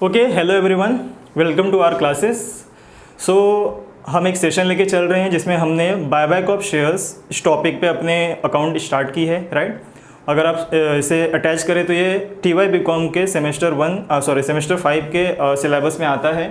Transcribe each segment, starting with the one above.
Okay, hello everyone, welcome to our classes. So हम एक session लेके चल रहे हैं जिसमें हमने बायबैक ऑफ शेयर्स इस टॉपिक पे अपने अकाउंट स्टार्ट की है, राइट। अगर आप इसे अटैच करें तो ये TY BCom के सेमेस्टर 5 के सिलेबस में आता है।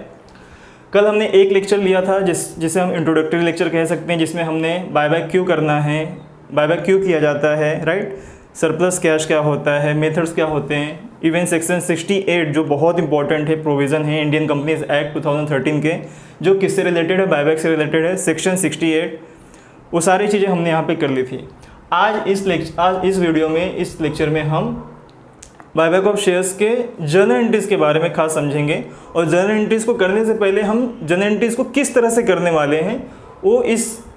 कल हमने एक लेक्चर लिया था जिसे हम इंट्रोडक्टरी लेक्चर कह सकते हैं, जिसमें हमने बायबैक क्यों करना है, बायबैक क्यों किया जाता है, राइट, सरप्लस कैश क्या होता है, मेथड्स क्या होते हैं, इवन सेक्शन 68 जो बहुत इंपॉर्टेंट है, प्रोविज़न है इंडियन कंपनीज एक्ट 2013 के, जो किससे रिलेटेड है, बायबैक से रिलेटेड है, सेक्शन 68, वो सारी चीज़ें हमने यहाँ पे कर ली थी। आज इस वीडियो में, इस लेक्चर में हम बायबैक ऑफ शेयर्स के जर्नल एंट्रीज़ के बारे में खास समझेंगे, और जर्नल एंट्रीज़ को करने से पहले हम जर्नल एंट्रीज़ को किस तरह से करने वाले हैं वो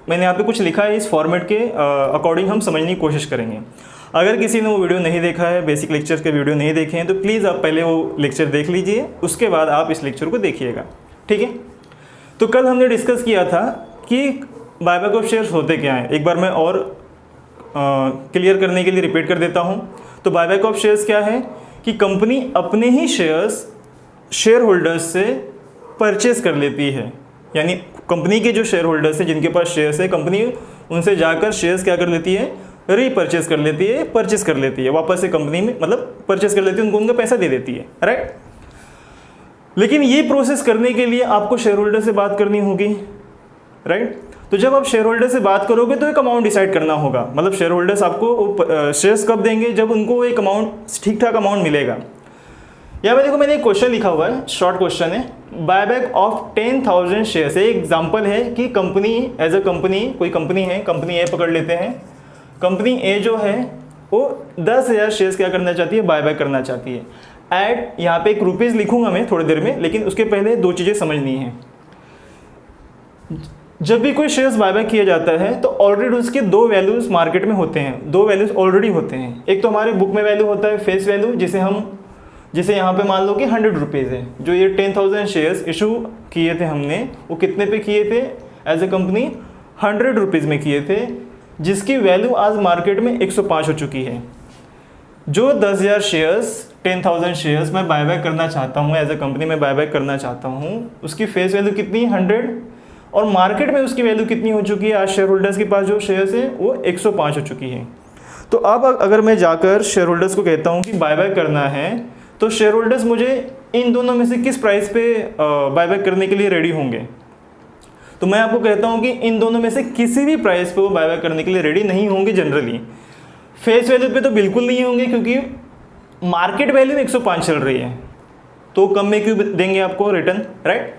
मैंने यहाँ पे कुछ लिखा है, इस फॉर्मेट के अकॉर्डिंग हम समझने की कोशिश करेंगे। अगर किसी ने वो वीडियो नहीं देखा है, बेसिक लेक्चर के वीडियो नहीं देखे हैं, तो प्लीज़ आप पहले वो लेक्चर देख लीजिए, उसके बाद आप इस लेक्चर को देखिएगा, ठीक है। तो कल हमने डिस्कस किया था कि बायबैक ऑफ शेयर्स होते क्या हैं। एक बार मैं और क्लियर करने के लिए रिपीट कर देता हूँ। तो बायबैक ऑफ शेयर्स क्या है कि कंपनी अपने ही शेयर्स शेयर होल्डर्स से परचेस कर लेती है, यानी कंपनी के जो शेयर होल्डर्स हैं जिनके पास शेयर्स है, कंपनी उनसे जाकर शेयर्स क्या कर लेती है, रीपरचेस कर लेती है, परचेस कर लेती है, वापस से कंपनी में, मतलब परचेस कर लेती है, उनका पैसा दे देती है, राइट। लेकिन ये प्रोसेस करने के लिए आपको शेयर होल्डर से बात करनी होगी, राइट। तो जब आप शेयर होल्डर से बात करोगे तो एक अमाउंट डिसाइड करना होगा, मतलब शेयर होल्डर्स आपको शेयर्स कब देंगे, जब उनको एक अमाउंट, ठीक ठाक अमाउंट मिलेगा। यहाँ पे देखो, मैंने एक क्वेश्चन लिखा हुआ है, शॉर्ट क्वेश्चन है, बायबैक ऑफ 10,000 शेयर्स। एक एग्जांपल है कि कंपनी एज अ कंपनी, कोई कंपनी है, कंपनी ए पकड़ लेते हैं, कंपनी ए जो है वो 10,000 शेयर्स क्या करना चाहती है, बायबैक करना चाहती है। एट, यहाँ पे एक रुपीज़ लिखूंगा मैं थोड़ी देर में, लेकिन उसके पहले दो चीज़ें समझनी है। जब भी कोई शेयर्स बायबैक किया जाता है तो ऑलरेडी उसके दो वैल्यूज मार्केट में होते हैं, दो वैल्यूज ऑलरेडी होते हैं। एक तो हमारे बुक में वैल्यू होता है फेस वैल्यू, जिसे यहाँ पे मान लो कि 100 रुपीज़ है। जो ये 10,000 शेयर्स इशू किए थे हमने, वो कितने पे किए थे एज ए कंपनी, 100 रुपीज़ में किए थे, जिसकी वैल्यू आज मार्केट में 105 हो चुकी है। जो 10,000 शेयर्स, 10,000 शेयर्स मैं बायबैक करना चाहता हूँ, एज ए कंपनी में बायबैक करना चाहता हूँ, उसकी फेस वैल्यू कितनी, 100, और मार्केट में उसकी वैल्यू कितनी हो चुकी है, आज शेयर होल्डर्स के पास जो शेयर्स है वो 105 हो चुकी है। तो अब अगर मैं जाकर शेयर होल्डर्स को कहता हूँ कि बायबैक करना है, तो शेयर होल्डर्स मुझे इन दोनों में से किस प्राइस पे बायबैक करने के लिए रेडी होंगे। तो मैं आपको कहता हूं कि इन दोनों में से किसी भी प्राइस पे वो बायबैक करने के लिए रेडी नहीं होंगे। जनरली फेस वैल्यू पे तो बिल्कुल नहीं होंगे, क्योंकि मार्केट वैल्यू 105 चल रही है, तो कम में क्यों देंगे आपको रिटर्न, राइट।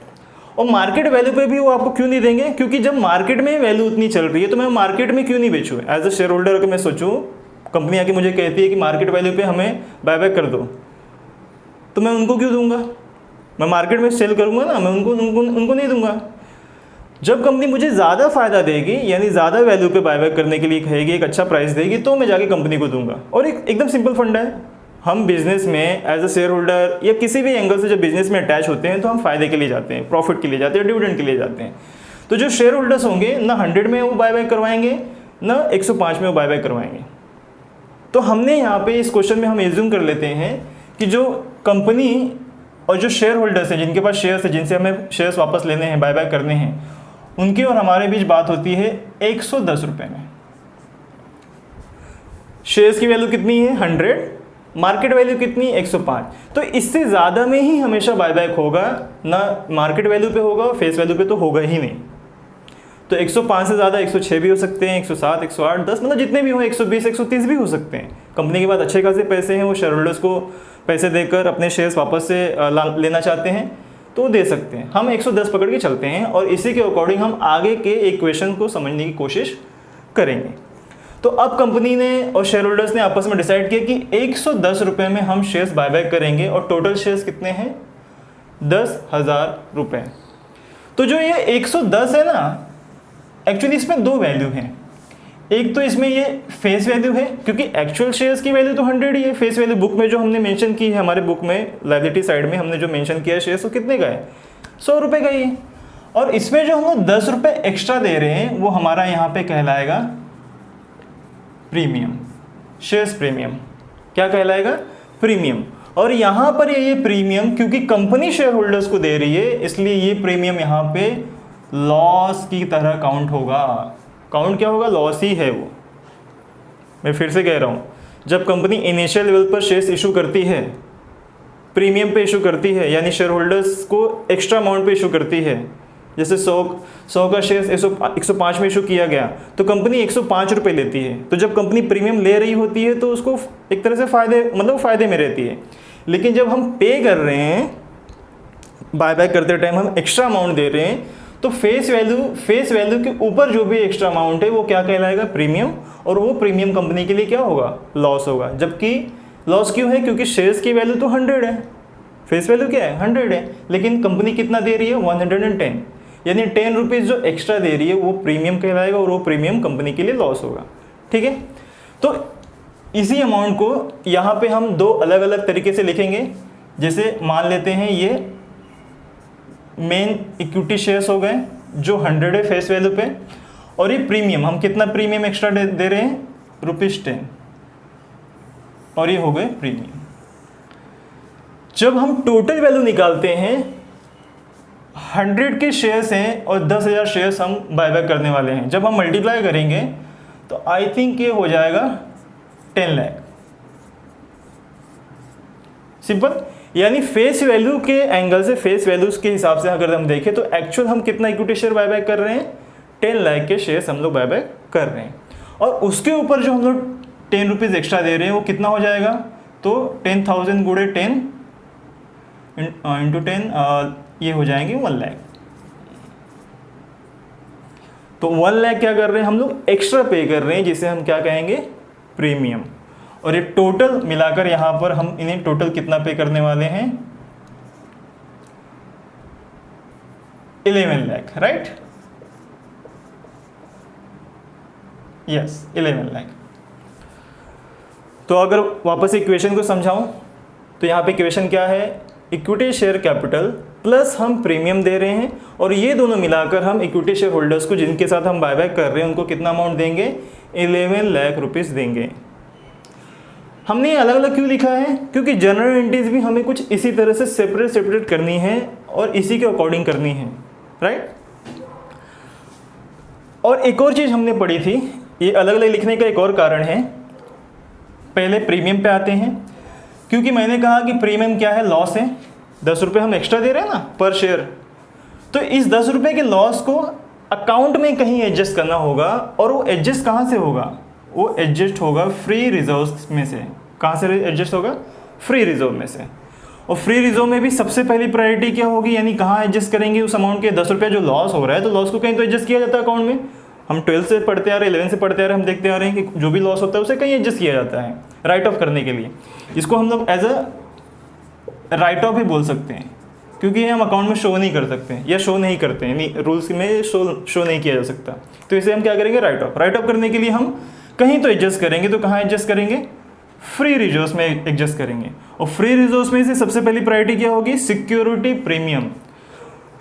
और मार्केट वैल्यू पे भी वो आपको क्यों नहीं देंगे, क्योंकि जब मार्केट में वैल्यू उतनी चल रही है तो मैं मार्केट में क्यों नहीं बेचूँ। एज अ शेयर होल्डर अगर मैं सोचूँ, कंपनी आके मुझे कहती है कि मार्केट वैल्यू पे हमें बायबैक कर दो, तो मैं उनको क्यों दूंगा, मैं मार्केट में सेल करूंगा ना, मैं उनको नहीं दूंगा। जब कंपनी मुझे ज़्यादा फ़ायदा देगी, यानी ज़्यादा वैल्यू पे बायबैक करने के लिए कहेगी, एक अच्छा प्राइस देगी, तो मैं जाके कंपनी को दूंगा। और एकदम सिंपल फंडा है, हम बिजनेस में एज अ शेयर होल्डर या किसी भी एंगल से जब बिजनेस में अटैच होते हैं तो हम फ़ायदे के लिए जाते हैं, प्रॉफिट के लिए जाते हैं, डिविडेंड के लिए जाते हैं। तो जो शेयर होल्डर्स होंगे ना 100 में वो बायबैक करवाएंगे, ना 105 में वो बायबैक करवाएंगे। तो हमने यहाँ पे इस क्वेश्चन में हम एज्यूम कर लेते हैं कि जो कंपनी और जो शेयर होल्डर्स हैं, जिनके पास शेयर्स है, जिनसे हमें शेयर्स वापस लेने हैं, बायबैक करने हैं, उनकी और हमारे बीच बात होती है 110 रुपये में। शेयर्स की वैल्यू कितनी है, 100, मार्केट वैल्यू कितनी, 105। तो इससे ज़्यादा में ही हमेशा बायबैक होगा, ना मार्केट वैल्यू पे होगा, फेस वैल्यू पे तो होगा ही नहीं। तो 105 से ज़्यादा 106 भी हो सकते हैं, 107, 108, 10, मतलब जितने भी हो, 120, 130 भी हो सकते हैं। कंपनी के पास अच्छे खासे पैसे हैं, वो शेयर होल्डर्स को पैसे देकर अपने शेयर्स वापस से लेना चाहते हैं तो दे सकते हैं। हम 110 पकड़ के चलते हैं और इसी के अकॉर्डिंग हम आगे के इक्वेशन को समझने की कोशिश करेंगे। तो अब कंपनी ने और शेयर होल्डर्स ने आपस में डिसाइड किया कि 110 रुपये में हम शेयर्स बायबैक करेंगे, और टोटल शेयर्स कितने हैं, 10,000 रुपये। तो जो ये 110 है ना, एक्चुअली इसमें दो वैल्यू हैं। एक तो इसमें ये फेस वैल्यू है, क्योंकि एक्चुअल शेयर्स की वैल्यू तो 100 ही है। फेस वैल्यू बुक में जो हमने मेंशन की है, हमारे बुक में लायबिलिटी साइड में हमने जो मेंशन किया है शेयर्स, वो कितने का है, 100 रुपये का ही है। और इसमें जो हम 10 रुपये एक्स्ट्रा दे रहे हैं वो हमारा यहाँ पे कहलाएगा प्रीमियम, शेयर्स प्रीमियम। क्या कहलाएगा, प्रीमियम। और यहाँ पर ये प्रीमियम क्योंकि कंपनी शेयर होल्डर्स को दे रही है, इसलिए ये प्रीमियम यहाँ पे लॉस की तरह काउंट होगा। काउंट क्या होगा? लॉस ही है वो। मैं फिर से कह रहा हूँ, जब कंपनी इनिशियल लेवल पर शेयर्स इशू करती है, प्रीमियम पे इशू करती है, यानी शेयर होल्डर्स को एक्स्ट्रा अमाउंट पे इशू करती है, जैसे 100 का शेयर्स 105 में इशू किया गया तो कंपनी 105 रुपये लेती है। तो जब कंपनी प्रीमियम ले रही होती है तो उसको एक तरह से फ़ायदे में रहती है। लेकिन जब हम पे कर रहे हैं, बायबैक करते टाइम हम एक्स्ट्रा अमाउंट दे रहे हैं, तो फेस वैल्यू के ऊपर जो भी एक्स्ट्रा अमाउंट है वो क्या कहलाएगा? प्रीमियम। और वो प्रीमियम कंपनी के लिए क्या होगा? लॉस होगा। जबकि लॉस क्यों है? क्योंकि शेयर्स की वैल्यू तो 100 है, फेस वैल्यू क्या है? 100 है, लेकिन कंपनी कितना दे रही है? 110, यानी 10 रुपीज़ जो एक्स्ट्रा दे रही है वो प्रीमियम कहलाएगा और वो प्रीमियम कंपनी के लिए लॉस होगा। ठीक है, तो इसी अमाउंट को यहाँ पे हम दो अलग अलग तरीके से लिखेंगे। जैसे मान लेते हैं ये मेन इक्विटी शेयर्स हो गए जो 100 है फेस वैल्यू पे, और ये प्रीमियम, हम कितना प्रीमियम एक्स्ट्रा दे रहे हैं? ₹10, और ये हो गए प्रीमियम। जब हम टोटल वैल्यू निकालते हैं, 100 के शेयर्स हैं और 10,000 शेयर्स हम बायबैक करने वाले हैं, जब हम मल्टीप्लाई करेंगे तो आई थिंक ये हो जाएगा 10 लाख। सिंपल, यानी फेस वैल्यू के एंगल से, फेस वैल्यूज के हिसाब से अगर हम देखें तो एक्चुअल हम कितना इक्विटी शेयर बायबैक कर रहे हैं? 10 लाख के शेयर्स हम लोग बायबैक कर रहे हैं। और उसके ऊपर जो हम लोग 10 रुपीज़ एक्स्ट्रा दे रहे हैं वो कितना हो जाएगा? तो 10,000 गुणे 10 इंटू 10 ये हो जाएंगे 1 लाख। तो 1 लाख क्या कर रहे हैं हम लोग? एक्स्ट्रा पे कर रहे हैं, जिसे हम क्या कहेंगे? प्रीमियम। और ये टोटल मिलाकर यहां पर हम इन्हें टोटल कितना पे करने वाले हैं? 11 लाख, राइट? यस, 11 लाख। तो अगर वापस इक्वेशन को समझाऊं तो यहाँ पे इक्वेशन क्या है? इक्विटी शेयर कैपिटल प्लस हम प्रीमियम दे रहे हैं, और ये दोनों मिलाकर हम इक्विटी शेयर होल्डर्स को जिनके साथ हम बायबैक कर रहे हैं उनको कितना अमाउंट देंगे? 11 लाख रुपीज़ देंगे। हमने ये अलग अलग क्यों लिखा है? क्योंकि जनरल एंट्रीज भी हमें कुछ इसी तरह से सेपरेट करनी है और इसी के अकॉर्डिंग करनी है, राइट? और एक और चीज़ हमने पढ़ी थी, ये अलग अलग लिखने का एक और कारण है। पहले प्रीमियम पे आते हैं, क्योंकि मैंने कहा कि प्रीमियम क्या है? लॉस है। 10 रुपये हम एक्स्ट्रा दे रहे हैं ना पर शेयर, तो इस 10 रुपये के लॉस को अकाउंट में कहीं एडजस्ट करना होगा, और वो एडजस्ट कहाँ से होगा? वो एडजस्ट होगा फ्री रिजर्व्स में से। कहाँ से एडजस्ट होगा? फ्री रिजर्व में से। और फ्री रिजर्व में भी सबसे पहली प्रायोरिटी क्या होगी? यानी कहाँ एडजस्ट करेंगे उस अमाउंट के? 10 रुपये जो लॉस हो रहा है, तो लॉस को कहीं तो एडजस्ट किया जाता है अकाउंट में। हम 12 से पढ़ते आ रहे हैं, 11 से पढ़ते आ रहे हैं, हम देखते आ रहे हैं कि जो भी लॉस होता है उसे कहीं एडजस्ट किया जाता है राइट ऑफ करने के लिए। इसको हम लोग एज अ राइट ऑफ ही बोल सकते हैं, क्योंकि हम अकाउंट में शो नहीं कर सकते या शो नहीं करते हैं, रूल्स में शो नहीं किया जा सकता। तो इसे हम क्या करेंगे? राइट ऑफ करने के लिए हम कहीं तो एडजस्ट करेंगे, तो कहाँ एडजस्ट करेंगे? फ्री रिजर्व्स में एडजस्ट करेंगे। और फ्री रिजर्व्स में से सबसे पहली प्रायोरिटी क्या होगी? Security premium.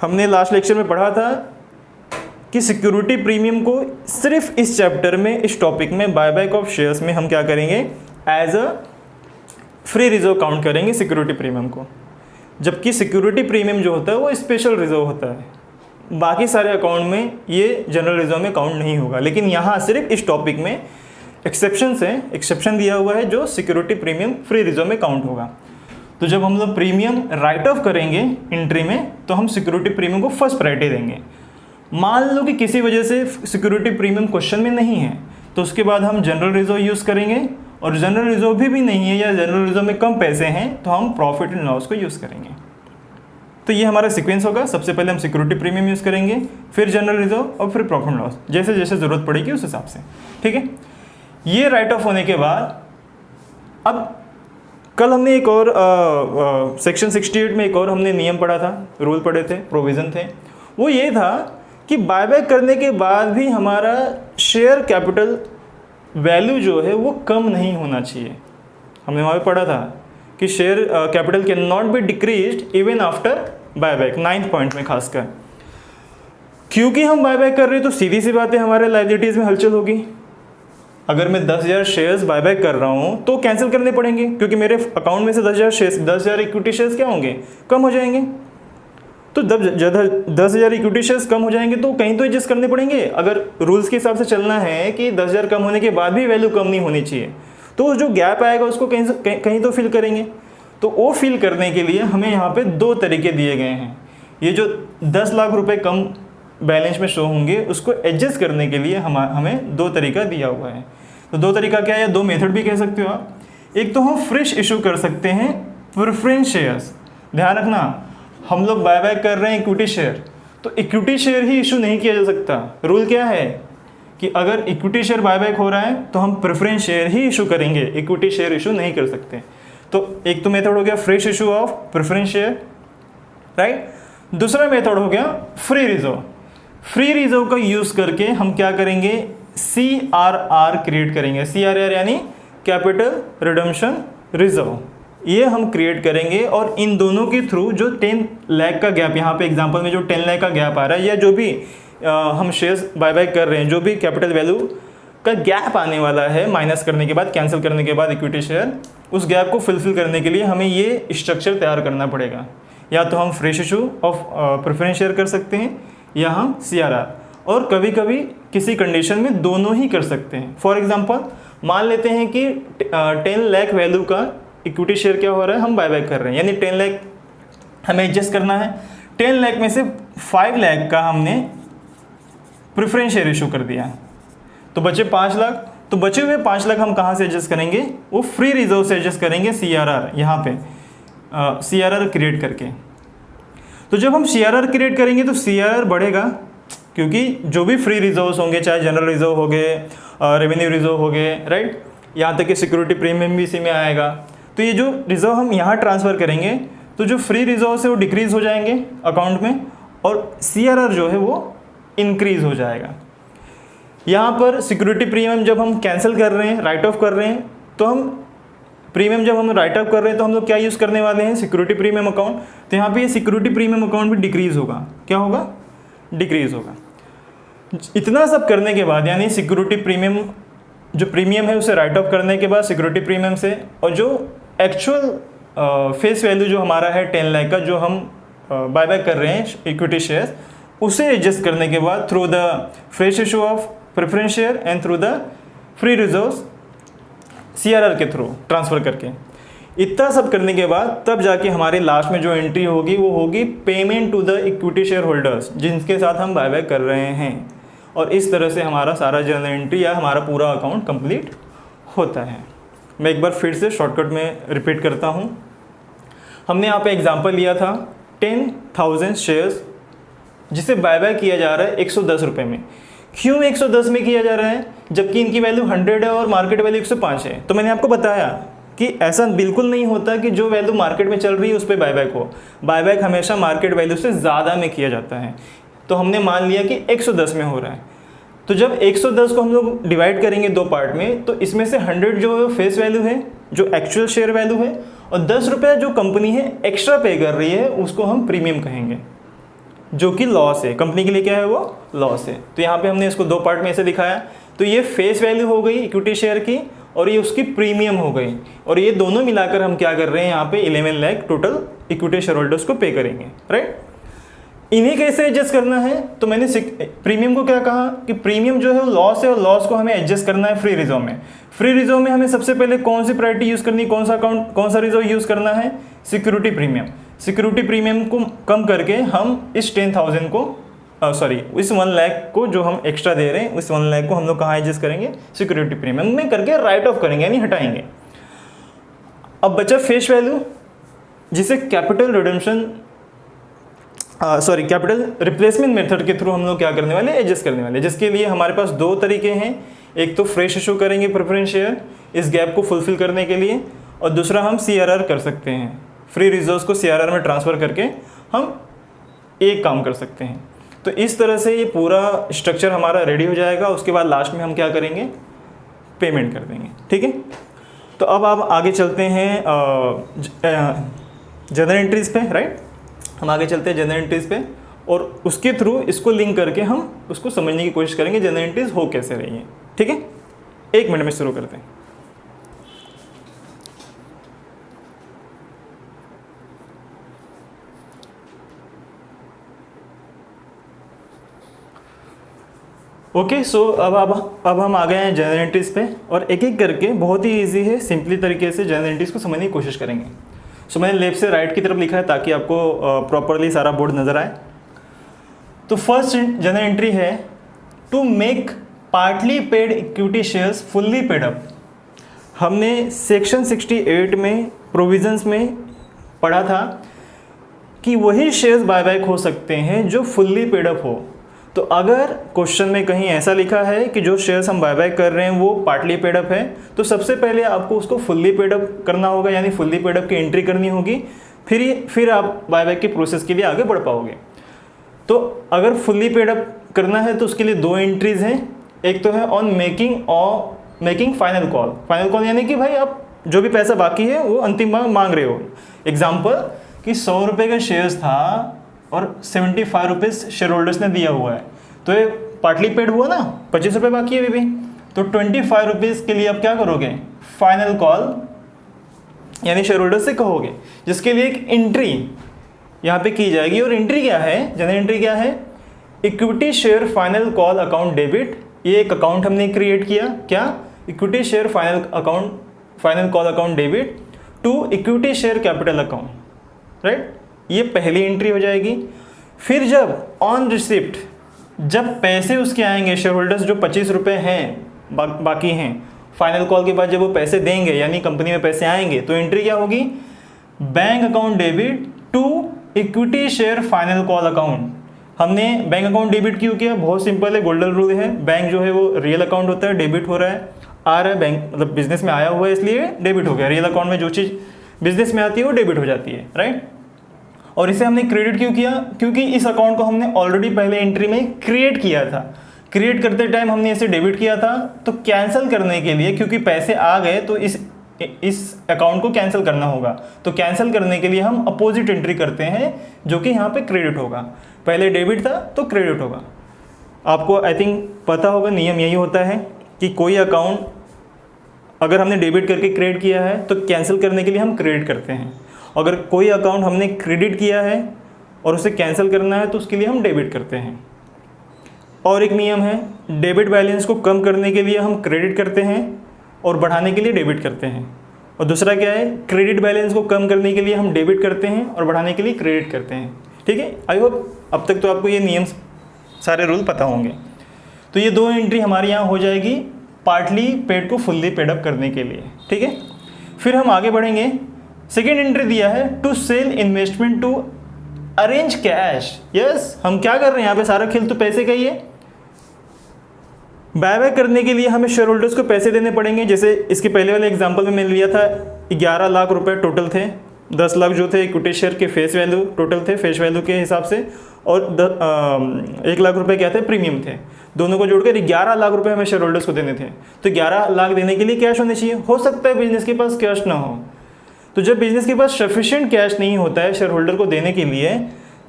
हमने लास्ट लेक्चर में पढ़ा था कि सिक्योरिटी प्रीमियम को सिर्फ इस चैप्टर में, इस टॉपिक में, बायबैक ऑफ शेयर्स में हम क्या करेंगे? As a free reserve count करेंगे सिक्योरिटी प्रीमियम को। जबकि सिक्योरिटी प्रीमियम जो होता है वो स्पेशल रिजर्व होता है, बाकी सारे अकाउंट में ये जनरल रिजर्व में काउंट नहीं होगा। लेकिन यहाँ सिर्फ इस टॉपिक में एक्सेप्शन दिया हुआ है जो सिक्योरिटी प्रीमियम फ्री रिजर्व में काउंट होगा। तो जब हम लोग प्रीमियम राइट ऑफ करेंगे एंट्री में, तो हम सिक्योरिटी प्रीमियम को फर्स्ट प्रायोरिटी देंगे। मान लो कि किसी वजह से सिक्योरिटी प्रीमियम क्वेश्चन में नहीं है, तो उसके बाद हम जनरल रिजर्व यूज़ करेंगे, और जनरल रिजर्व भी नहीं है या जनरल रिजर्व में कम पैसे हैं तो हम प्रॉफिट एंड लॉस को यूज़ करेंगे। तो ये हमारा सीक्वेंस होगा। सबसे पहले हम सिक्योरिटी प्रीमियम यूज़ करेंगे, फिर जनरल रिजर्व, और फिर प्रॉफिट एंड लॉस, जैसे जैसे ज़रूरत पड़ेगी उस हिसाब से। ठीक है, ये राइट ऑफ होने के बाद अब कल हमने एक और सेक्शन 68 में एक और हमने नियम पढ़ा था, रूल पढ़े थे, प्रोविज़न थे। वो ये था कि बायबैक करने के बाद भी हमारा शेयर कैपिटल वैल्यू जो है वो कम नहीं होना चाहिए। हमने वहाँ पे पढ़ा था कि share capital can not be decreased even after buyback, 9th point में खासकर। क्योंकि हम बायबैक कर रहे हैं तो सीधी सी बात है हमारे लायबिलिटीज़ में हलचल होगी। अगर मैं 10,000 शेयर्स बायबैक कर रहा हूँ तो कैंसिल करने पड़ेंगे, क्योंकि मेरे अकाउंट में से 10,000 शेयर्स 10,000 इक्विटी शेयर्स क्या होंगे, कम हो जाएंगे। तो जब 10,000 इक्विटी शेयर्स कम हो जाएंगे तो कहीं तो एडजस्ट करने पड़ेंगे। अगर रूल्स के हिसाब से चलना है कि 10,000 कम होने के बाद भी वैल्यू कम नहीं होनी चाहिए, तो जो गैप आएगा उसको कहीं तो फिल करेंगे। तो वो फिल करने के लिए हमें यहाँ पे 2 तरीके दिए गए हैं। ये जो 10 लाख रुपए कम बैलेंस में शो होंगे उसको एडजस्ट करने के लिए हमें 2 तरीका दिया हुआ है। तो 2 तरीका क्या है, या 2 मेथड भी कह सकते हो आप। एक तो हम फ्रेश इशू कर सकते हैं प्रेफरेंस शेयर्स। ध्यान रखना, हम लोग बायबैक कर रहे हैं इक्विटी शेयर, तो इक्विटी शेयर ही इशू नहीं किया जा सकता। रूल क्या है कि अगर इक्विटी शेयर बायबैक हो रहा है तो हम प्रेफरेंस शेयर ही इशू करेंगे, इक्विटी शेयर इशू नहीं कर सकते। तो एक तो मेथड हो गया fresh issue of preference share, right. दूसरा मेथड हो गया फ्री रिजर्व। फ्री रिजर्व का यूज करके हम क्या करेंगे, CRR क्रिएट करेंगे। CRR यानी कैपिटल रिडम्पशन रिजर्व, ये हम क्रिएट करेंगे। और इन दोनों के थ्रू जो 10 लाख का गैप, यहाँ पे एग्जांपल में जो 10 लाख का गैप आ रहा है, या जो भी हम शेयर्स बायबैक कर रहे हैं, जो भी कैपिटल वैल्यू का गैप आने वाला है माइनस करने के बाद, कैंसिल करने के बाद इक्विटी शेयर, उस गैप को फुलफिल करने के लिए हमें ये स्ट्रक्चर तैयार करना पड़ेगा। या तो हम fresh issue of preference share कर सकते हैं, या हम CRR, और कभी कभी किसी कंडीशन में दोनों ही कर सकते हैं। फॉर एग्जांपल मान लेते हैं कि 10 लाख वैल्यू का इक्विटी शेयर क्या हो रहा है, हम बायबैक कर रहे हैं, यानी 10 लाख हमें एडजस्ट करना है। 10 लाख में से 5 लाख का हमने प्रेफरेंस शेयर इशू कर दिया, तो बचे 5 लाख। तो बचे हुए 5 लाख हम कहाँ से एडजस्ट करेंगे, वो फ्री रिजर्व से एडजस्ट करेंगे, CRR, यहाँ पे CRR क्रिएट करके। तो जब हम CRR क्रिएट करेंगे तो CRR बढ़ेगा, क्योंकि जो भी फ्री रिजर्व्स होंगे, चाहे जनरल रिजर्व हो गए, रेवेन्यू रिजर्व हो गए, राइट, यहाँ तक कि सिक्योरिटी प्रीमियम भी इसी में आएगा। तो ये जो रिजर्व हम यहाँ ट्रांसफ़र करेंगे तो जो फ्री रिजर्व है वो डिक्रीज़ हो जाएंगे अकाउंट में, और CRR जो है वो इंक्रीज़ हो जाएगा। यहाँ पर सिक्योरिटी प्रीमियम जब हम कैंसिल कर रहे हैं, राइट ऑफ कर रहे हैं, तो हम प्रीमियम जब हम राइट ऑफ कर रहे हैं तो हम लोग क्या यूज़ करने वाले हैं, सिक्योरिटी प्रीमियम अकाउंट। तो यहाँ पे ये सिक्योरिटी प्रीमियम अकाउंट भी डिक्रीज़ होगा। क्या होगा, डिक्रीज़ होगा। इतना सब करने के बाद, यानी सिक्योरिटी प्रीमियम जो प्रीमियम है उसे राइट ऑफ करने के बाद सिक्योरिटी प्रीमियम से, और जो एक्चुअल फेस वैल्यू जो हमारा है 10 लाख का, जो हम बायबैक कर रहे हैं इक्विटी शेयर्स, उसे एडजस्ट करने के बाद through the fresh issue of preference share and through the free reserves, CRR के थ्रू ट्रांसफ़र करके, इतना सब करने के बाद तब जाके हमारे लास्ट में जो एंट्री होगी वो होगी payment to the equity share holders, जिनके साथ हम बायबैक कर रहे हैं। और इस तरह से हमारा सारा जर्नल एंट्री या हमारा पूरा अकाउंट कंप्लीट होता है। मैं एक बार फिर से शॉर्टकट में रिपीट करता हूँ। हमने यहाँ पे एग्जांपल लिया था 10,000 शेयर्स जिसे बायबैक किया जा रहा है 110 रुपये में। क्यों 110 में किया जा रहा है जबकि इनकी वैल्यू 100 है और मार्केट वैल्यू 105 है? तो मैंने आपको बताया कि ऐसा बिल्कुल नहीं होता कि जो वैल्यू मार्केट में चल रही है उस पर बायबैक हो। बायबैक हमेशा मार्केट वैल्यू से ज़्यादा में किया जाता है। तो हमने मान लिया कि 110 में हो रहा है, तो जब 110 को हम लोग डिवाइड करेंगे 2 पार्ट में, तो इसमें से 100 जो फेस वैल्यू है, जो एक्चुअल शेयर वैल्यू है, और 10 रुपये जो कंपनी है एक्स्ट्रा पे कर रही है, उसको हम प्रीमियम कहेंगे, जो कि लॉस है। कंपनी के लिए क्या है, वो लॉस है। तो यहाँ पे हमने इसको 2 पार्ट में ऐसे दिखाया। तो ये फेस वैल्यू हो गई इक्विटी शेयर की, और ये उसकी प्रीमियम हो गई, और ये दोनों मिलाकर हम क्या कर रहे हैं, यहाँ पे 11 lakh total equity share holders को पे करेंगे, राइट। इन्हें कैसे एडजस्ट करना है? तो मैंने प्रीमियम को क्या कहा कि प्रीमियम जो है वो लॉस है, और लॉस को हमें एडजस्ट करना है फ्री रिजर्व में। फ्री रिजर्व में हमें सबसे पहले कौन सी प्रायोरिटी यूज़ करनी, कौन सा अकाउंट, कौन सा रिजर्व यूज़ करना है? Security premium. सिक्योरिटी प्रीमियम को कम करके हम इस 10,000 को इस 1 लाख को जो हम एक्स्ट्रा दे रहे हैं, उस 1 लाख को हम लोग कहाँ एडजस्ट करेंगे? सिक्योरिटी प्रीमियम में करके राइट ऑफ करेंगे, यानी हटाएंगे। अब बचा फेस वैल्यू, जिसे कैपिटल रिप्लेसमेंट मेथड के थ्रू हम लोग क्या करने वाले, एडजस्ट करने वाले, जिसके लिए हमारे पास 2 तरीके हैं। एक तो फ्रेश इशू करेंगे प्रेफरेंस शेयर इस गैप को फुलफिल करने के लिए, और दूसरा हम CRR कर सकते हैं। फ्री रिजर्व्स को CRR में ट्रांसफ़र करके हम एक काम कर सकते हैं। तो इस तरह से ये पूरा स्ट्रक्चर हमारा रेडी हो जाएगा। उसके बाद लास्ट में हम क्या करेंगे, पेमेंट कर देंगे, ठीक है। तो अब आप आगे चलते हैं जनरल एंट्रीज़ पे, राइट। हम आगे चलते हैं जनरल एंट्रीज़ पे, और उसके थ्रू इसको लिंक करके हम उसको समझने की कोशिश करेंगे जनरल एंट्रीज़ हो कैसे रही हैं, ठीक है। 1 मिनट में शुरू करते हैं। ओके, सो अब हम आ गए हैं जनरल एंट्रीज पे, और एक एक करके बहुत ही इजी है, सिंपली तरीके से जनरल एंट्रीज को समझने की कोशिश करेंगे। सो मैंने लेफ्ट से राइट की तरफ लिखा है ताकि आपको प्रॉपरली सारा बोर्ड नज़र आए। तो फर्स्ट जनरल एंट्री है to make partly paid equity shares fully paid up. हमने सेक्शन 68 में प्रोविजंस में पढ़ा था कि वही शेयर्स बायबैक हो सकते हैं जो फुल्ली पेड अप हो। तो अगर क्वेश्चन में कहीं ऐसा लिखा है कि जो शेयर्स हम बायबैक कर रहे हैं वो पार्टली पेड अप है, तो सबसे पहले आपको उसको फुल्ली पेड अप करना होगा, यानी फुल्ली पेड अप की एंट्री करनी होगी, फिर आप बायबैक के प्रोसेस के लिए आगे बढ़ पाओगे। तो अगर फुल्ली पेड अप करना है तो उसके लिए 2 एंट्रीज हैं। एक तो है on making final call. Final call यानी कि भाई आप जो भी पैसा बाकी है वो अंतिम मांग रहे हो। एग्जाम्पल कि 100 रुपये का शेयर्स था और 75 रुपीज़ शेयर होल्डर्स ने दिया हुआ है, तो ये पार्टली पेड हुआ ना, 25 रुपये बाकी है अभी भी। तो 25 रुपीज़ के लिए आप क्या करोगे, फाइनल कॉल यानी शेयर होल्डर से कहोगे, जिसके लिए एक एंट्री यहाँ पे की जाएगी। और एंट्री क्या है, जनरल एंट्री क्या है, equity share final call account debit. ये एक अकाउंट हमने क्रिएट किया, क्या, equity share final call account debit to equity share capital account, right. ये पहली एंट्री हो जाएगी। फिर जब ऑन रिसिप्ट, जब पैसे उसके आएंगे, शेयर होल्डर्स जो 25 रुपये हैं बाकी हैं, फाइनल कॉल के बाद जब वो पैसे देंगे यानी कंपनी में पैसे आएंगे, तो एंट्री क्या होगी, bank account debit to equity share final call account. हमने बैंक अकाउंट डेबिट क्यों किया, बहुत सिंपल है, गोल्डन रूल है। बैंक जो है वो रियल अकाउंट होता है, डेबिट हो रहा है, आ रहा है, बैंक मतलब बिजनेस में आया हुआ है इसलिए डेबिट हो गया। रियल अकाउंट में जो चीज़ बिजनेस में आती है वो डेबिट हो जाती है, राइट। और इसे हमने क्रेडिट क्यों किया, क्योंकि इस अकाउंट को हमने ऑलरेडी पहले एंट्री में क्रिएट किया था। क्रिएट करते टाइम हमने इसे डेबिट किया था, तो कैंसिल करने के लिए, क्योंकि पैसे आ गए तो इस अकाउंट को कैंसिल करना होगा, तो कैंसिल करने के लिए हम अपोजिट एंट्री करते हैं जो कि यहाँ पे क्रेडिट होगा। पहले डेबिट था तो क्रेडिट होगा। आपको आई थिंक पता होगा, नियम यही होता है कि कोई अकाउंट अगर हमने डेबिट करके क्रेडिट किया है तो कैंसिल करने के लिए हम क्रेडिट करते हैं। अगर कोई अकाउंट हमने क्रेडिट किया है और उसे कैंसिल करना है तो उसके लिए हम डेबिट करते हैं। और एक नियम है, डेबिट बैलेंस को कम करने के लिए हम क्रेडिट करते हैं और बढ़ाने के लिए डेबिट करते हैं। और दूसरा क्या है, क्रेडिट बैलेंस को कम करने के लिए हम डेबिट करते हैं और बढ़ाने के लिए क्रेडिट करते हैं। ठीक है, आई होप अब तक तो आपको ये नियम सारे रूल पता होंगे। तो ये 2 एंट्री हमारे यहाँ हो जाएगी पार्टली पेड को फुल्ली पेड अप करने के लिए। ठीक है, फिर हम आगे बढ़ेंगे। सेकेंड एंट्री दिया है to sell investment to arrange cash. Yes, हम क्या कर रहे हैं यहाँ पे, सारा खेल तो पैसे का ही है। बायबैक करने के लिए हमें शेयर होल्डर्स को पैसे देने पड़ेंगे। जैसे इसके पहले वाले एग्जांपल में मैंने लिया था 11 लाख रुपए टोटल थे, 10 लाख जो थे इक्विटी शेयर के फेस वैल्यू टोटल थे, फेस वैल्यू के हिसाब से, और 1 लाख रुपए क्या थे, प्रीमियम थे। दोनों को जोड़कर 11 लाख रुपए हमें शेयर होल्डर्स को देने थे। तो 11 लाख देने के लिए कैश होने चाहिए। हो सकता है बिजनेस के पास कैश ना हो, तो जब बिजनेस के पास सफिशिएंट कैश नहीं होता है शेयर होल्डर को देने के लिए,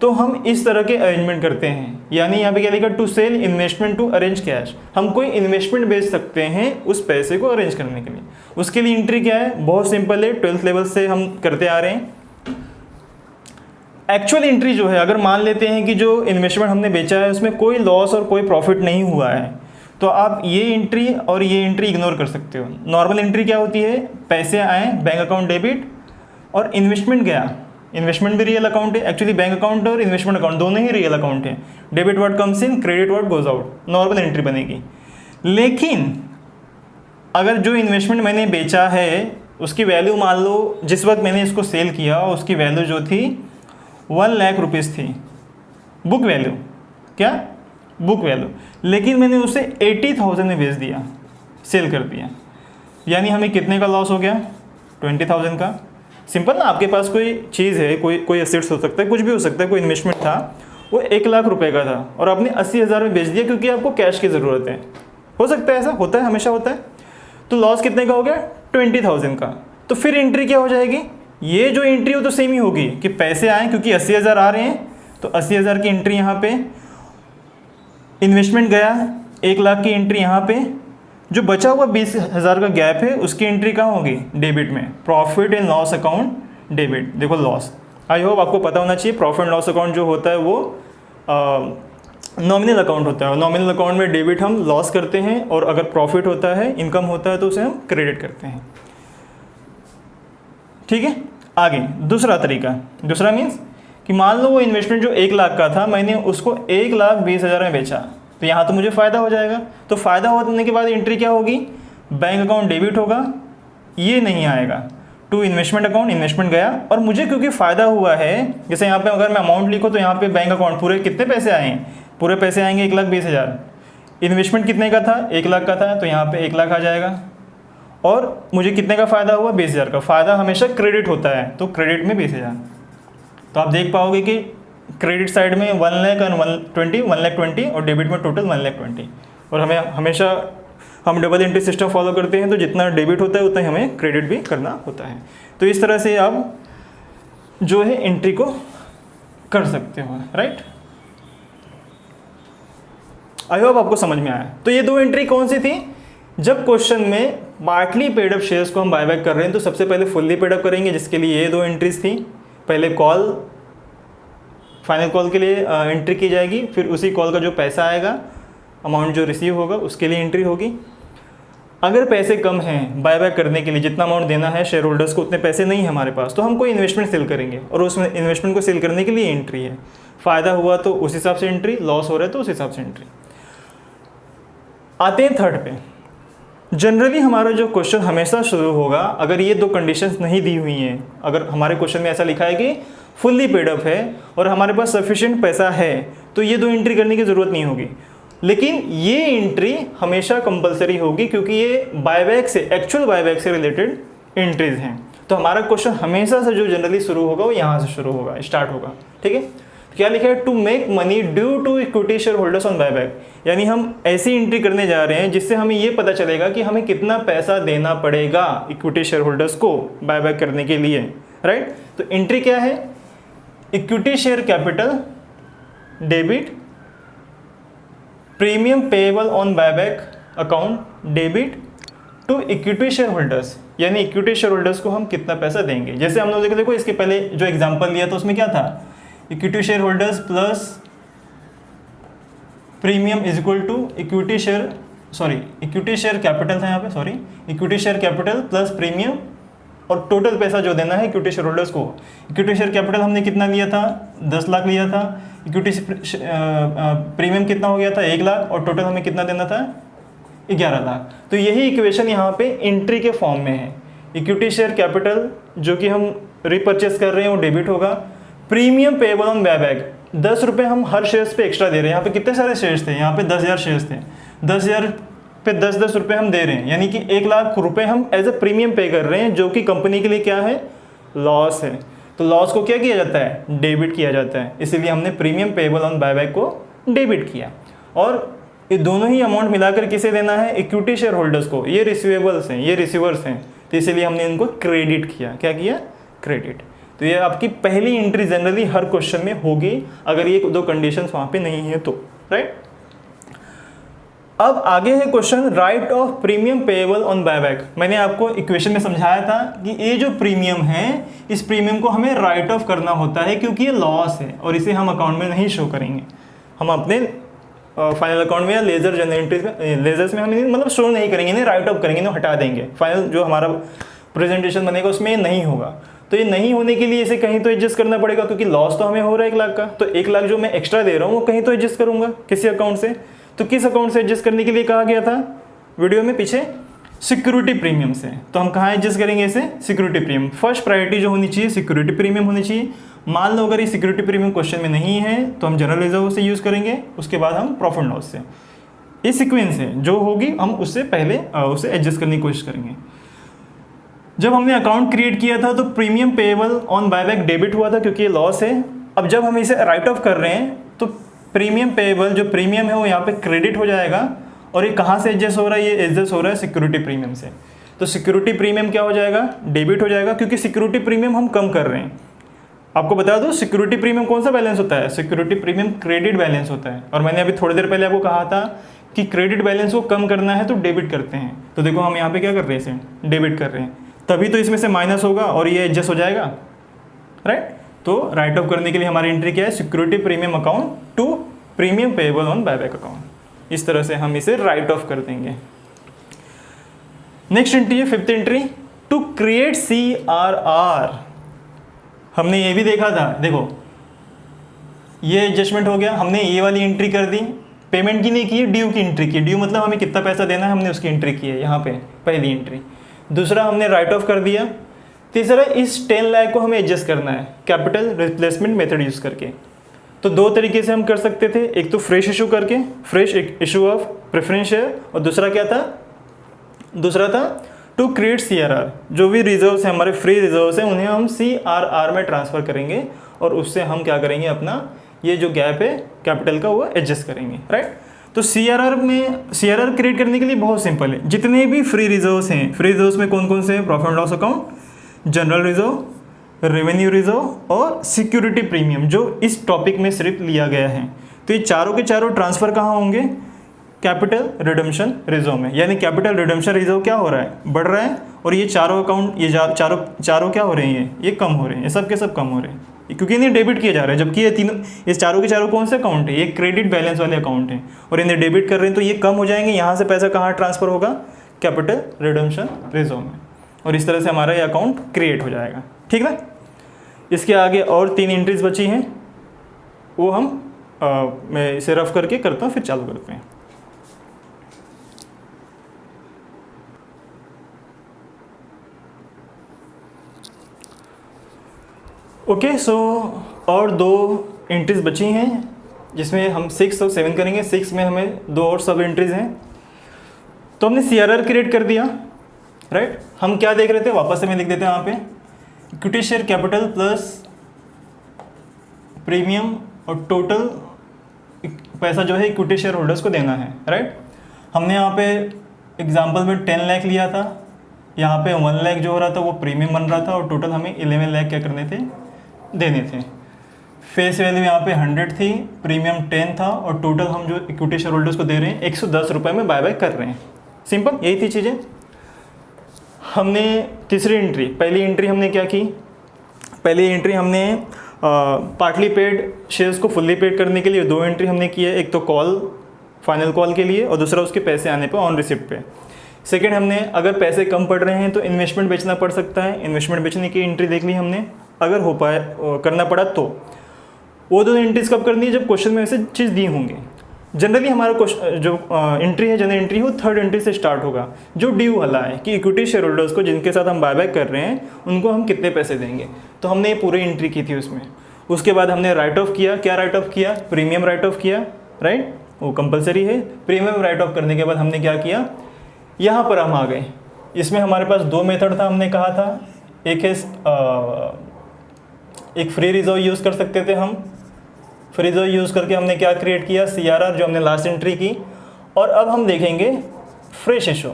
तो हम इस तरह के अरेंजमेंट करते हैं। यानी यहाँ पे क्या लिखा, to sell investment to arrange cash. हम कोई इन्वेस्टमेंट बेच सकते हैं उस पैसे को अरेंज करने के लिए। उसके लिए एंट्री क्या है, बहुत सिंपल है, 12th लेवल से हम करते आ रहे हैं। एक्चुअल एंट्री जो है, अगर मान लेते हैं कि जो इन्वेस्टमेंट हमने बेचा है उसमें कोई लॉस और कोई प्रॉफिट नहीं हुआ है, तो आप ये एंट्री और ये एंट्री इग्नोर कर सकते हो। नॉर्मल एंट्री क्या होती है, पैसे आए, बैंक अकाउंट डेबिट, और इन्वेस्टमेंट गया। इन्वेस्टमेंट भी रियल अकाउंट है, एक्चुअली बैंक अकाउंट और इन्वेस्टमेंट अकाउंट दोनों ही रियल अकाउंट है। Debit word comes in, credit word goes out, normal entry बनेगी। लेकिन अगर जो इन्वेस्टमेंट मैंने बेचा है उसकी वैल्यू, मान लो जिस वक्त मैंने इसको सेल किया उसकी वैल्यू जो थी 1 लाख रुपीज़ थी, बुक वैल्यू, क्या, बुक वैल्यू, लेकिन मैंने उसे 80,000 में बेच दिया, सेल कर दिया, यानी हमें कितने का लॉस हो गया, 20,000 का। सिंपल ना, आपके पास कोई चीज़ है, कोई एसेट्स हो सकता है, कुछ भी हो सकता है, कोई इन्वेस्टमेंट था, वो 1 लाख रुपए का था और आपने 80,000 में बेच दिया क्योंकि आपको कैश की ज़रूरत है। हो सकता है, ऐसा होता है, हमेशा होता है। तो लॉस कितने का हो गया, 20,000 का। तो फिर एंट्री क्या हो जाएगी, ये जो एंट्री हो तो सेम ही होगी कि पैसे आए, क्योंकि 80,000 आ रहे हैं तो 80,000 की एंट्री यहाँ पे, इन्वेस्टमेंट गया 1 लाख की एंट्री यहाँ पे, जो बचा हुआ 20,000 का गैप है उसकी एंट्री कहाँ होगी, डेबिट में, profit and loss account debit. देखो लॉस, आई होप आपको पता होना चाहिए प्रॉफिट एंड लॉस अकाउंट जो होता है वो नॉमिनल अकाउंट होता है। नॉमिनल अकाउंट में डेबिट हम लॉस करते हैं और अगर प्रॉफिट होता है, इनकम होता है तो उसे हम क्रेडिट करते हैं। ठीक है, आगे दूसरा तरीका, दूसरा मीन्स कि मान लो वो इन्वेस्टमेंट जो 1 लाख का था, मैंने उसको 1,20,000 में बेचा, तो यहाँ तो मुझे फ़ायदा हो जाएगा। तो फ़ायदा होने के बाद एंट्री क्या होगी, बैंक अकाउंट डेबिट होगा, ये नहीं आएगा टू इन्वेस्टमेंट अकाउंट, इन्वेस्टमेंट गया। और मुझे क्योंकि फ़ायदा हुआ है, जैसे यहाँ पे अगर मैं अमाउंट लिखूँ तो यहाँ पे बैंक अकाउंट पूरे कितने पैसे आए हैं, पूरे पैसे आएंगे 1,20,000। इन्वेस्टमेंट कितने का था, 1 लाख का था, तो यहाँ पे 1 लाख आ जाएगा। और मुझे कितने का फ़ायदा हुआ, 20,000 का। फ़ायदा हमेशा क्रेडिट होता है, तो क्रेडिट में 20,000। तो आप देख पाओगे कि क्रेडिट साइड में 1 लाख और 1,20,000 और डेबिट में टोटल 1,20,000। और हमें हमेशा हम डबल एंट्री सिस्टम फॉलो करते हैं, तो जितना डेबिट होता है उतना ही हमें क्रेडिट भी करना होता है। तो इस तरह से आप जो है एंट्री को कर सकते हो, राइट। आई होप आपको समझ में आया। तो ये 2 एंट्री कौन सी थी, जब क्वेश्चन में पार्टली पेड अप शेयर्स को हम बायबैक कर रहे हैं तो सबसे पहले फुल्ली पेड अप करेंगे, जिसके लिए ये 2 एंट्रीज थी। पहले कॉल, फाइनल कॉल के लिए एंट्री की जाएगी, फिर उसी कॉल का जो पैसा आएगा, अमाउंट जो रिसीव होगा उसके लिए एंट्री होगी। अगर पैसे कम हैं बायबैक करने के लिए, जितना अमाउंट देना है शेयर होल्डर्स को उतने पैसे नहीं है हमारे पास, तो हम कोई इन्वेस्टमेंट सेल करेंगे और उस इन्वेस्टमेंट को सेल करने के लिए एंट्री है। फ़ायदा हुआ तो उस हिसाब से एंट्री, लॉस हो रहा है तो उस हिसाब से एंट्री। आते हैं थर्ड पे। जनरली हमारा जो क्वेश्चन हमेशा शुरू होगा, अगर ये 2 कंडीशंस नहीं दी हुई हैं, अगर हमारे क्वेश्चन में ऐसा लिखा है कि फुल्ली पेड अप है और हमारे पास सफिशिएंट पैसा है, तो ये 2 एंट्री करने की ज़रूरत नहीं होगी। लेकिन ये एंट्री हमेशा कंपलसरी होगी क्योंकि ये बायबैक से, एक्चुअल बायबैक से रिलेटेड एंट्रीज हैं। तो हमारा क्वेश्चन हमेशा से जो जनरली शुरू होगा वो यहाँ से शुरू होगा, स्टार्ट होगा। ठीक है, क्या लिखा है, to make money due to equity share holders on buyback. यानी हम ऐसी एंट्री करने जा रहे हैं जिससे हमें ये पता चलेगा कि हमें कितना पैसा देना पड़ेगा इक्विटी शेयर होल्डर्स को बायबैक करने के लिए, राइट। तो एंट्री क्या है, equity share capital debit, premium payable on buyback account debit to equity share holders. यानी इक्विटी शेयर होल्डर्स को हम कितना पैसा देंगे। जैसे हम लोग देखो इसके पहले जो एग्जांपल लिया था उसमें क्या था, equity share holders plus premium is equal to equity share capital था यहाँ पे, equity share capital plus premium और टोटल पैसा जो देना है इक्विटी शेयर होल्डर्स को। इक्विटी शेयर कैपिटल हमने कितना लिया था, 10 लाख लिया था। इक्विटी प्रीमियम कितना हो गया था, 1 लाख, और टोटल हमें कितना देना था, 11 लाख। तो यही इक्वेशन यहाँ पे एंट्री के फॉर्म में है। इक्विटी शेयर कैपिटल जो कि हम रिपर्चेस कर रहे हैं वो डेबिट होगा। प्रीमियम पेएबल ऑन बायबैक, 10 रुपये हम हर शेयर्स पे एक्स्ट्रा दे रहे हैं। यहाँ पे कितने सारे शेयर्स थे, यहाँ पे 10,000 शेयर्स थे, 10,000 पे 10-10 रुपये हम दे रहे हैं, यानी कि 1 लाख रुपये हम एज ए प्रीमियम पे कर रहे हैं, जो कि कंपनी के लिए क्या है, लॉस है। तो लॉस को क्या किया जाता है, डेबिट किया जाता है। इसीलिए हमने प्रीमियम पेएबल ऑन बायबैक को डेबिट किया। और ये दोनों ही अमाउंट मिलाकर किसे देना है, इक्विटी शेयर होल्डर्स को। ये रिसीवेबल्स हैं, ये रिसीवर्स हैं, तो इसीलिए हमने इनको क्रेडिट किया। क्या किया, क्रेडिट। तो ये आपकी पहली एंट्री जनरली हर क्वेश्चन में होगी अगर ये 2 कंडीशंस वहाँ पे नहीं है तो, राइट। अब आगे है question, right of premium payable on buyback. मैंने आपको इक्वेशन में समझाया था कि ये जो प्रीमियम है, इस प्रीमियम को हमें राइट ऑफ करना होता है क्योंकि ये लॉस है और इसे हम अकाउंट में नहीं शो करेंगे। हम अपने फाइनल अकाउंट में या लेजर जनरल एंट्रीज में, लेजर्स में हम मतलब शो नहीं करेंगे, इन्हें राइट ऑफ करेंगे, इन्हें हटा देंगे। फाइनल जो हमारा प्रेजेंटेशन बनेगा उसमें नहीं होगा। तो ये नहीं होने के लिए इसे कहीं तो एडजस्ट करना पड़ेगा, क्योंकि लॉस तो हमें हो रहा है 1 लाख का। तो 1 लाख जो मैं एक्स्ट्रा दे रहा हूँ वो कहीं तो एडजस्ट करूँगा किसी अकाउंट से। तो किस अकाउंट से एडजस्ट करने के लिए कहा गया था वीडियो में पीछे, सिक्योरिटी प्रीमियम से। तो हम कहाँ एडजस्ट करेंगे इसे, सिक्योरिटी प्रीमियम। फर्स्ट प्रायोरिटी जो होनी चाहिए सिक्योरिटी प्रीमियम होनी चाहिए। मान लो अगर ये सिक्योरिटी प्रीमियम क्वेश्चन में नहीं है तो हम जनरल रिजर्व से यूज़ करेंगे, उसके बाद हम प्रॉफिट लॉस से। ये सीक्वेंस है जो होगी, हम उससे पहले उसे एडजस्ट करने की कोशिश करेंगे। जब हमने अकाउंट क्रिएट किया था तो premium payable on buyback debit हुआ था क्योंकि ये लॉस है। अब जब हम इसे राइट ऑफ कर रहे हैं तो प्रीमियम पेएबल जो प्रीमियम है वो यहाँ पे क्रेडिट हो जाएगा। और ये कहाँ से एडजस्ट हो रहा है, ये एडजस्ट हो रहा है सिक्योरिटी प्रीमियम से। तो सिक्योरिटी प्रीमियम क्या हो जाएगा, डेबिट हो जाएगा, क्योंकि सिक्योरिटी प्रीमियम हम कम कर रहे हैं। आपको बता दो सिक्योरिटी प्रीमियम कौन सा बैलेंस होता है, सिक्योरिटी प्रीमियम क्रेडिट बैलेंस होता है। और मैंने अभी थोड़ी देर पहले आपको कहा था कि क्रेडिट बैलेंस को कम करना है तो डेबिट करते हैं। तो देखो हम यहाँ पे क्या कर रहे हैं, इसे डेबिट कर रहे हैं, तभी तो इसमें से माइनस होगा और ये एडजस्ट हो जाएगा, राइट। तो राइट ऑफ करने के लिए हमारी एंट्री क्या है, security premium account to premium payable on buyback account. इस तरह से हम इसे राइट ऑफ कर देंगे। नेक्स्ट एंट्री है fifth entry, to create CRR। हमने ये भी देखा था, देखो ये एडजस्टमेंट हो गया, हमने ये वाली एंट्री कर दी, पेमेंट की नहीं की, ड्यू की एंट्री की। ड्यू मतलब हमें कितना पैसा देना है, हमने उसकी एंट्री की है यहाँ पे, पहली एंट्री। दूसरा हमने राइट ऑफ कर दिया। तीसरा इस 10 लाख को हमें एडजस्ट करना है कैपिटल रिप्लेसमेंट मेथड यूज़ करके। तो दो तरीके से हम कर सकते थे, एक तो फ्रेश इशू करके, fresh issue of preference share, और दूसरा क्या था, दूसरा था टू क्रिएट CRR। जो भी रिजर्व्स हैं हमारे फ्री रिजर्व्स हैं उन्हें हम CRR में ट्रांसफ़र करेंगे और उससे हम क्या करेंगे, अपना ये जो गैप है कैपिटल का वो एडजस्ट करेंगे, राइट। तो CRR क्रिएट करने के लिए बहुत सिंपल है। जितने भी फ्री रिजर्व्स हैं, फ्री रिजर्व्स में कौन कौन से हैं, profit and loss account, general reserve, revenue reserve और सिक्योरिटी प्रीमियम, जो इस टॉपिक में सिर्फ लिया गया है। तो ये चारों के चारों ट्रांसफ़र कहाँ होंगे, कैपिटल रिडम्पशन रिजर्व में। यानी कैपिटल रिडम्पशन रिजर्व क्या हो रहा है, बढ़ रहा है, और ये चारों अकाउंट, ये चारों क्या हो रहे हैं, ये कम हो रहे हैं, ये सब के सब कम हो रहे हैं, क्योंकि इन्हें डेबिट किया जा रहा है। जबकि ये तीनों, ये चारों के चारों कौन से अकाउंट है, ये क्रेडिट बैलेंस वाले अकाउंट हैं, और इन्हें डेबिट कर रहे हैं, तो ये कम हो जाएंगे। यहाँ से पैसा कहाँ ट्रांसफ़र होगा, कैपिटल रिडम्पशन रिजर्व में, और इस तरह से हमारा ये अकाउंट क्रिएट हो जाएगा, ठीक ना। इसके आगे और 3 एंट्रीज बची हैं, वो मैं इसे रफ करके करता हूँ, फिर चालू करते हैं। ओके, सो और 2 एंट्रीज बची हैं जिसमें हम 6 और 7 करेंगे। 6 में हमें 2 और सब एंट्रीज हैं। तो हमने CRR क्रिएट कर दिया, राइट। हम क्या देख रहे थे, वापस से मैं लिख देते हैं यहाँ पे, equity share capital plus premium और टोटल पैसा जो है इक्विटी शेयर होल्डर्स को देना है, राइट। हमने यहाँ पे एग्जांपल में 10 लाख लिया था, यहाँ पे 1 लाख जो हो रहा था वो प्रीमियम बन रहा था, और टोटल हमें 11 लाख क्या करने थे, देने थे। फेस वैल्यू यहाँ पे 100 थी, प्रीमियम 10 था, और टोटल हम जो इक्विटी शेयर होल्डर्स को दे रहे हैं 110 रुपये में बाय कर रहे हैं। सिंपल, यही थी चीज़ें। हमने तीसरी एंट्री, पहली एंट्री हमने क्या की, पहली एंट्री हमने पार्टली पेड शेयर्स को फुल्ली पेड करने के लिए 2 एंट्री हमने की है। एक तो कॉल, फाइनल कॉल के लिए, और दूसरा उसके पैसे आने पे ऑन रिसिप्ट पे। सेकंड, हमने अगर पैसे कम पड़ रहे हैं तो इन्वेस्टमेंट बेचना पड़ सकता है, इन्वेस्टमेंट बेचने की एंट्री देख ली हमने। अगर हो पाए करना पड़ा तो वो 2 एंट्रीज कब करनी है, जब क्वेश्चन में ऐसे चीज़ दी होंगी। जनरली हमारा क्वेश्चन जो एंट्री है, जनरल एंट्री, वो 3rd एंट्री से स्टार्ट होगा, जो ड्यू वाला है कि इक्विटी शेयर होल्डर्स को जिनके साथ हम बायबैक कर रहे हैं उनको हम कितने पैसे देंगे। तो हमने ये पूरी एंट्री की थी उसमें। उसके बाद हमने राइट ऑफ किया, क्या राइट ऑफ किया, प्रीमियम राइट ऑफ किया, राइट, वो कंपलसरी है। प्रीमियम राइट ऑफ करने के बाद हमने क्या किया, यहाँ पर हम आ गए। इसमें हमारे पास 2 मेथड था, हमने कहा था, एक है एक फ्री रिजर्व यूज़ कर सकते थे हम। फ्री रिजर्व यूज़ करके हमने क्या क्रिएट किया, CRR, जो हमने लास्ट एंट्री की। और अब हम देखेंगे फ्रेश इशू,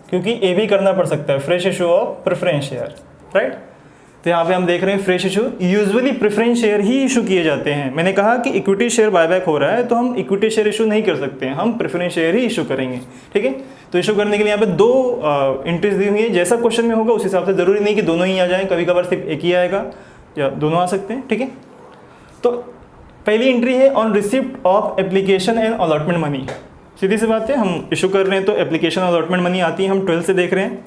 क्योंकि ये भी करना पड़ सकता है, fresh issue of preference share, right. तो यहाँ पे हम देख रहे हैं fresh issue, usually preference share ही इशू किए जाते हैं। मैंने कहा कि इक्विटी शेयर बायबैक हो रहा है तो हम इक्विटी शेयर इशू नहीं कर सकते हैं, हम प्रेफरेंस शेयर ही इशू करेंगे, ठीक है। तो इशू करने के लिए यहाँ पे 2 एंट्रीज दी हुई है। जैसा क्वेश्चन में होगा उस हिसाब से, ज़रूरी नहीं कि दोनों ही आ जाएँ, कभी कभार सिर्फ एक ही आएगा या दोनों आ सकते हैं, ठीक है। तो पहली एंट्री है on receipt of application and allotment money. सीधी सी बात है, हम इशू कर रहे हैं तो एप्लीकेशन अलॉटमेंट मनी आती है, हम 12 से देख रहे हैं।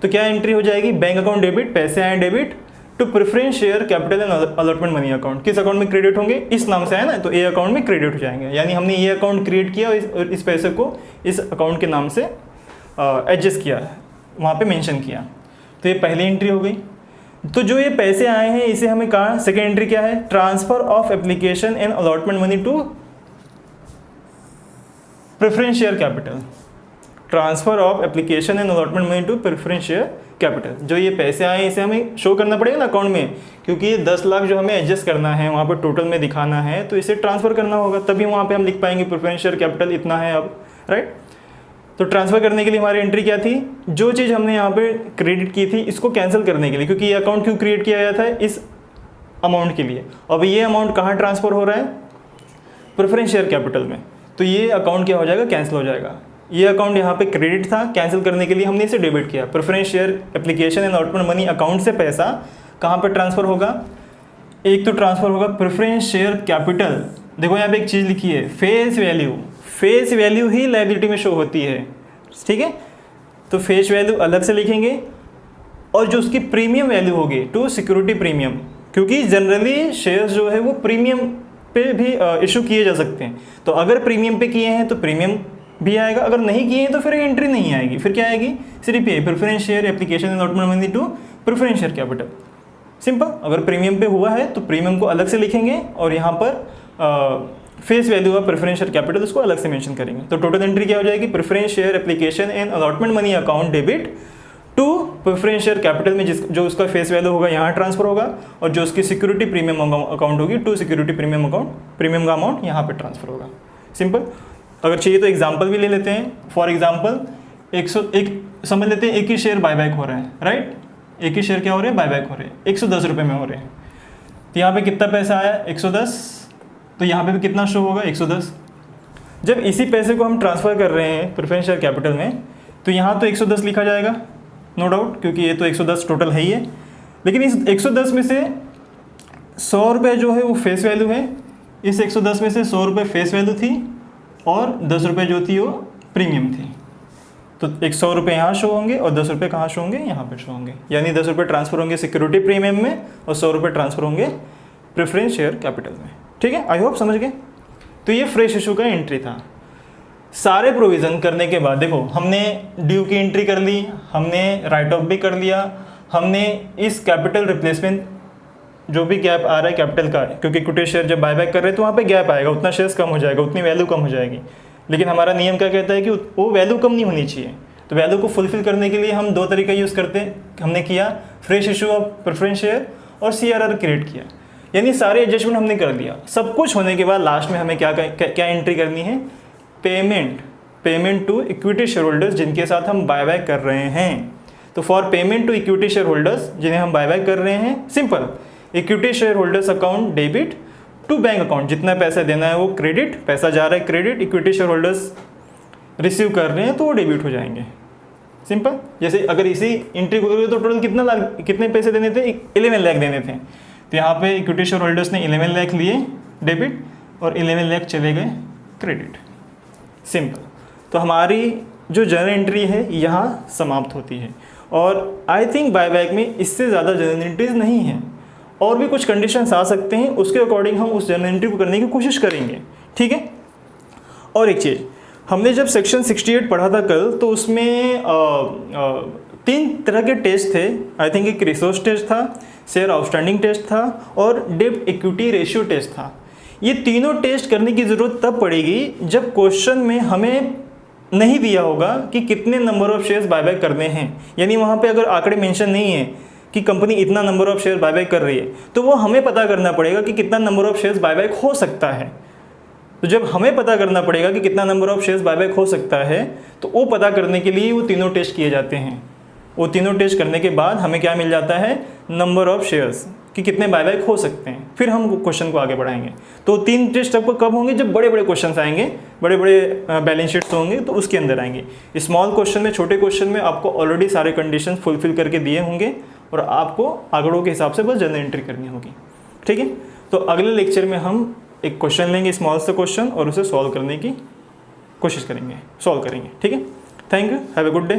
तो क्या एंट्री हो जाएगी, बैंक अकाउंट डेबिट, पैसे आए debit, to preference share capital and allotment money account. किस अकाउंट में क्रेडिट होंगे, इस नाम से है ना, तो ए अकाउंट में क्रेडिट हो जाएंगे। यानी हमने ये अकाउंट क्रिएट किया और इस पैसे को इस अकाउंट के नाम से एडजस्ट किया, वहाँ पे मेंशन किया। तो ये पहली एंट्री हो गई। तो जो ये पैसे आए हैं इसे हमें कहा, सेकेंड एंट्री क्या है, transfer of application and allotment money to preference share capital. Transfer of application and allotment money to preference share capital. जो ये पैसे आए इसे हमें शो करना पड़ेगा ना अकाउंट में, क्योंकि ये 10 लाख जो हमें एडजस्ट करना है वहाँ पर टोटल में दिखाना है, तो इसे ट्रांसफ़र करना होगा, तभी वहाँ पे हम लिख पाएंगे प्रेफरेंस शेयर कैपिटल इतना है अब, राइट। तो ट्रांसफ़र करने के लिए हमारी एंट्री क्या थी, जो चीज़ हमने यहाँ पे क्रेडिट की थी इसको कैंसिल करने के लिए, क्योंकि ये अकाउंट क्यों क्रिएट किया गया था, इस अमाउंट के लिए। अब ये अमाउंट कहाँ ट्रांसफ़र हो रहा है, प्रेफरेंस शेयर कैपिटल में। तो ये अकाउंट क्या हो जाएगा, कैंसिल हो जाएगा। ये अकाउंट यहाँ पे क्रेडिट था, कैंसिल करने के लिए हमने इसे डेबिट किया। Preference share application and allotment money account से पैसा कहाँ पर ट्रांसफ़र होगा, एक तो ट्रांसफ़र होगा प्रेफरेंस शेयर कैपिटल। देखो यहाँ पे एक चीज़ लिखी है, फेस वैल्यू। फेस वैल्यू ही लायबिलिटी में शो होती है, ठीक है। तो फेस वैल्यू अलग से लिखेंगे और जो उसकी प्रीमियम वैल्यू होगी टू सिक्योरिटी प्रीमियम, क्योंकि जनरली शेयर्स जो है वो प्रीमियम पे भी इशू किए जा सकते हैं। तो अगर प्रीमियम पे किए हैं तो प्रीमियम भी आएगा, अगर नहीं किए हैं तो फिर एंट्री नहीं आएगी। फिर क्या आएगी, सिर्फ ये preference share application and allotment money to preference share capital. Simple. अगर प्रीमियम पे हुआ है तो प्रीमियम को अलग से लिखेंगे और यहाँ पर face value of preference share capital उसको अलग से मेंशन करेंगे। तो टोटल एंट्री क्या हो जाएगी, preference share application and allotment money account debit to preference share capital में जो उसका फेस वैल्यू होगा यहाँ ट्रांसफर होगा, और जो उसकी सिक्योरिटी प्रीमियम अकाउंट होगी to security premium account, premium का अमाउंट यहाँ पे ट्रांसफर होगा। सिंपल। अगर चाहिए तो एग्जांपल भी ले लेते हैं। फॉर एग्जांपल 101 समझ लेते हैं, एक ही शेयर बायबैक हो रहा है, राइट। एक ही शेयर क्या हो रहे हैं, बायबैक हो रहे हैं, 110 रुपये में हो रहे हैं। तो यहाँ पे कितना पैसा आया, 110। तो यहाँ पे भी कितना शो होगा, 110। जब इसी पैसे को हम ट्रांसफ़र कर रहे हैं प्रेफरेंस शेयर कैपिटल में, तो यहाँ तो 110 लिखा जाएगा, नो डाउट, क्योंकि ये तो 110 टोटल है ही है। लेकिन इस 110 में से 100 रुपये जो है वो फेस वैल्यू है। इस 110 में से 100 रुपये फेस वैल्यू थी और 10 रुपये जो थी वो प्रीमियम थी। तो 100 रुपये यहाँ शो होंगे और 10 रुपये कहाँ शो होंगे, यहाँ पे शो होंगे। यानी 10 रुपये ट्रांसफ़र होंगे सिक्योरिटी प्रीमियम में और 100 रुपये ट्रांसफ़र होंगे प्रेफरेंस शेयर कैपिटल में। ठीक है, आई होप समझ गए। तो ये फ्रेश इशू का एंट्री था। सारे प्रोविज़न करने के बाद देखो, हमने ड्यू की एंट्री कर ली, हमने राइट ऑफ भी कर लिया, हमने इस कैपिटल रिप्लेसमेंट जो भी गैप आ रहा है कैपिटल का, क्योंकि इक्विटी शेयर जब बायबैक कर रहे हैं तो वहाँ पे गैप आएगा, उतना शेयर्स कम हो जाएगा, उतनी वैल्यू कम हो जाएगी। लेकिन हमारा नियम क्या कहता है कि वो वैल्यू कम नहीं होनी चाहिए। तो वैल्यू को फुलफिल करने के लिए हम दो तरीका यूज़ करते हैं। हमने किया fresh issue of preference share और CRR क्रिएट किया, यानी सारे एडजस्टमेंट हमने कर लिया। सब कुछ होने के बाद लास्ट में हमें क्या एंट्री करनी है, payment to equity share holders जिनके साथ हम बायबैक कर रहे हैं। तो for payment to equity share holders जिन्हें हम बायबैक कर रहे हैं, simple, equity share holders account debit to bank account, जितना पैसा देना है वो क्रेडिट, पैसा जा रहा है credit, equity share holders receive कर रहे हैं तो वो डेबिट हो जाएंगे। सिंपल। जैसे अगर इसी एंट्री को करोगे तो टोटल कितने पैसे देने थे, 11 लाख देने थे। तो यहाँ पे इक्विटी शेयर होल्डर्स ने 11 लाख लिए डेबिट और 11 लाख चले गए क्रेडिट। सिंपल। तो हमारी जो जर्नल एंट्री है यहाँ समाप्त होती है। और आई थिंक बायबैक में इससे ज़्यादा जर्नल एंट्रीज नहीं है, और भी कुछ कंडीशंस आ सकते हैं, उसके अकॉर्डिंग हम उस जर्नल एंट्री को करने की कोशिश करेंगे। ठीक है। और एक चीज़, हमने जब सेक्शन 68 पढ़ा था कल, तो उसमें 3 तरह के टेस्ट थे। आई थिंक एक रिसोर्स टेस्ट था, शेयर आउटस्टैंडिंग टेस्ट था और डेब्ट इक्विटी रेशियो टेस्ट था। ये तीनों टेस्ट करने की ज़रूरत तब पड़ेगी जब क्वेश्चन में हमें नहीं दिया होगा कि कितने नंबर ऑफ शेयर्स बायबैक करने हैं। यानी वहाँ पे अगर आंकड़े मेंशन नहीं है कि कंपनी इतना नंबर ऑफ शेयर बायबैक कर रही है, तो वो हमें पता करना पड़ेगा कि कितना नंबर ऑफ शेयर्स बायबैक हो सकता है। तो जब हमें पता करना पड़ेगा कि कितना नंबर ऑफ शेयर्स बायबैक हो सकता है, तो वो पता करने के लिए वो तीनों टेस्ट किए जाते हैं। वो तीनों टेस्ट करने के बाद हमें क्या मिल जाता है, नंबर ऑफ शेयर्स कि कितने बायबैक हो सकते हैं। फिर हम क्वेश्चन को आगे बढ़ाएंगे। तो 3 टेस्ट आपको कब होंगे, जब बड़े बड़े क्वेश्चंस आएंगे, बड़े बड़े बैलेंस शीट्स होंगे तो उसके अंदर आएंगे। स्मॉल क्वेश्चन में, छोटे क्वेश्चन में आपको ऑलरेडी सारे कंडीशन फुलफिल करके दिए होंगे और आपको आंकड़ों के हिसाब से बस जर्नल एंट्री करनी होगी। ठीक है। तो अगले लेक्चर में हम एक क्वेश्चन लेंगे, स्मॉल से क्वेश्चन, और उसे सॉल्व करने की कोशिश करेंगे, सॉल्व करेंगे। ठीक है। Thank you, have a good day.